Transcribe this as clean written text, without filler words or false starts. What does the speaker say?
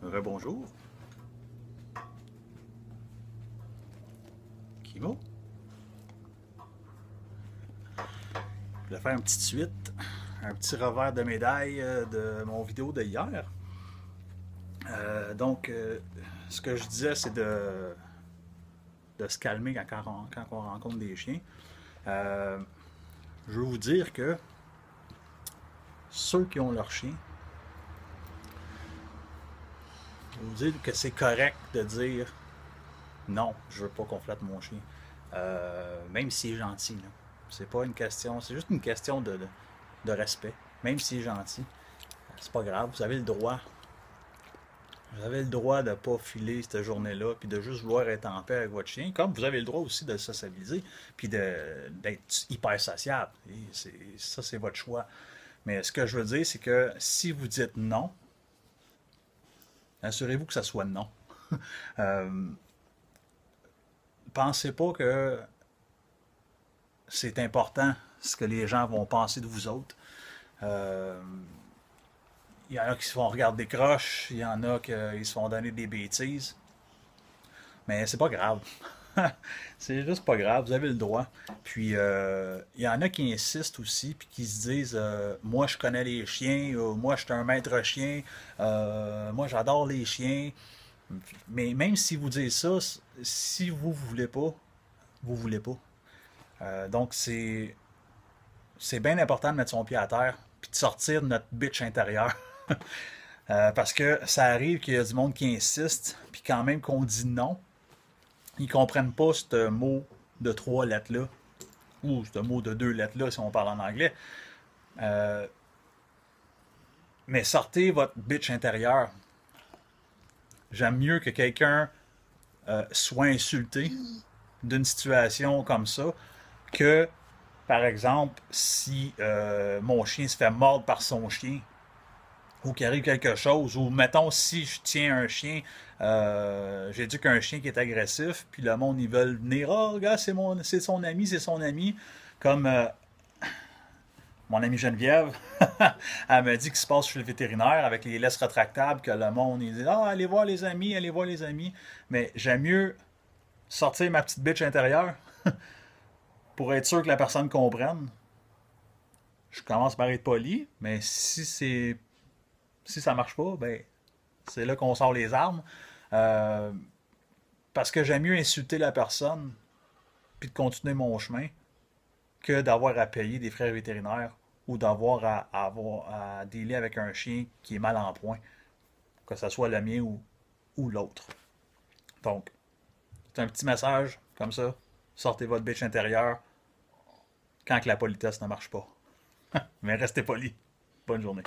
Rebonjour. Kimo. Je vais faire une petite suite, un petit revers de médaille de mon vidéo de hier. Ce que je disais, c'est de se calmer quand on rencontre des chiens. Je veux vous dire que ceux qui ont leur chien, je veux vous dire que c'est correct de dire non, je veux pas qu'on flatte mon chien. Même s'il est gentil. C'est pas une question, c'est juste une question de respect. Même s'il est gentil, c'est pas grave, vous avez le droit. Vous avez le droit de ne pas filer cette journée-là, puis de juste vouloir être en paix avec votre chien, comme vous avez le droit aussi de le sociabiliser, puis d'être hyper sociable. Ça, c'est votre choix. Mais ce que je veux dire, c'est que si vous dites non, assurez-vous que ça soit non. euh, Pensez pas que c'est important ce que les gens vont penser de vous autres. Euh, Il y en a qui se font regarder des croches, il y en a qui se font donner des bêtises. Mais c'est pas grave. C'est juste pas grave, vous avez le droit. Puis il y en a qui insistent aussi, puis qui se disent moi je connais les chiens, moi je suis un maître chien, moi j'adore les chiens. Mais même si vous dites ça, si vous voulez pas, vous voulez pas. Donc c'est bien important de mettre son pied à terre, puis de sortir de notre bitch intérieur. Parce que ça arrive qu'il y a du monde qui insiste, puis quand même qu'on dit non, ils comprennent pas ce mot de 3 lettres-là, ou ce mot de 2 lettres-là si on parle en anglais. Euh, mais sortez votre bitch intérieur. J'aime mieux que quelqu'un soit insulté d'une situation comme ça que, par exemple, si mon chien se fait mordre par son chien, ou qu'il arrive quelque chose, ou mettons si je tiens un chien, j'éduque un chien qui est agressif, puis le monde ils veulent venir, oh regarde c'est son ami, c'est son ami, comme mon amie Geneviève, elle me dit qu'il se passe chez le vétérinaire avec les laisses rétractables, que le monde il dit ah allez voir les amis, allez voir les amis, mais j'aime mieux sortir ma petite bitch intérieure pour être sûr que la personne comprenne. Je commence par être poli, mais si ça marche pas, ben c'est là qu'on sort les armes. Euh, Parce que j'aime mieux insulter la personne puis de continuer mon chemin que d'avoir à payer des frais vétérinaires ou d'avoir à dealer avec un chien qui est mal en point, que ce soit le mien ou l'autre. Donc, c'est un petit message comme ça. Sortez votre bitch intérieure quand que la politesse ne marche pas. Mais restez poli. Bonne journée.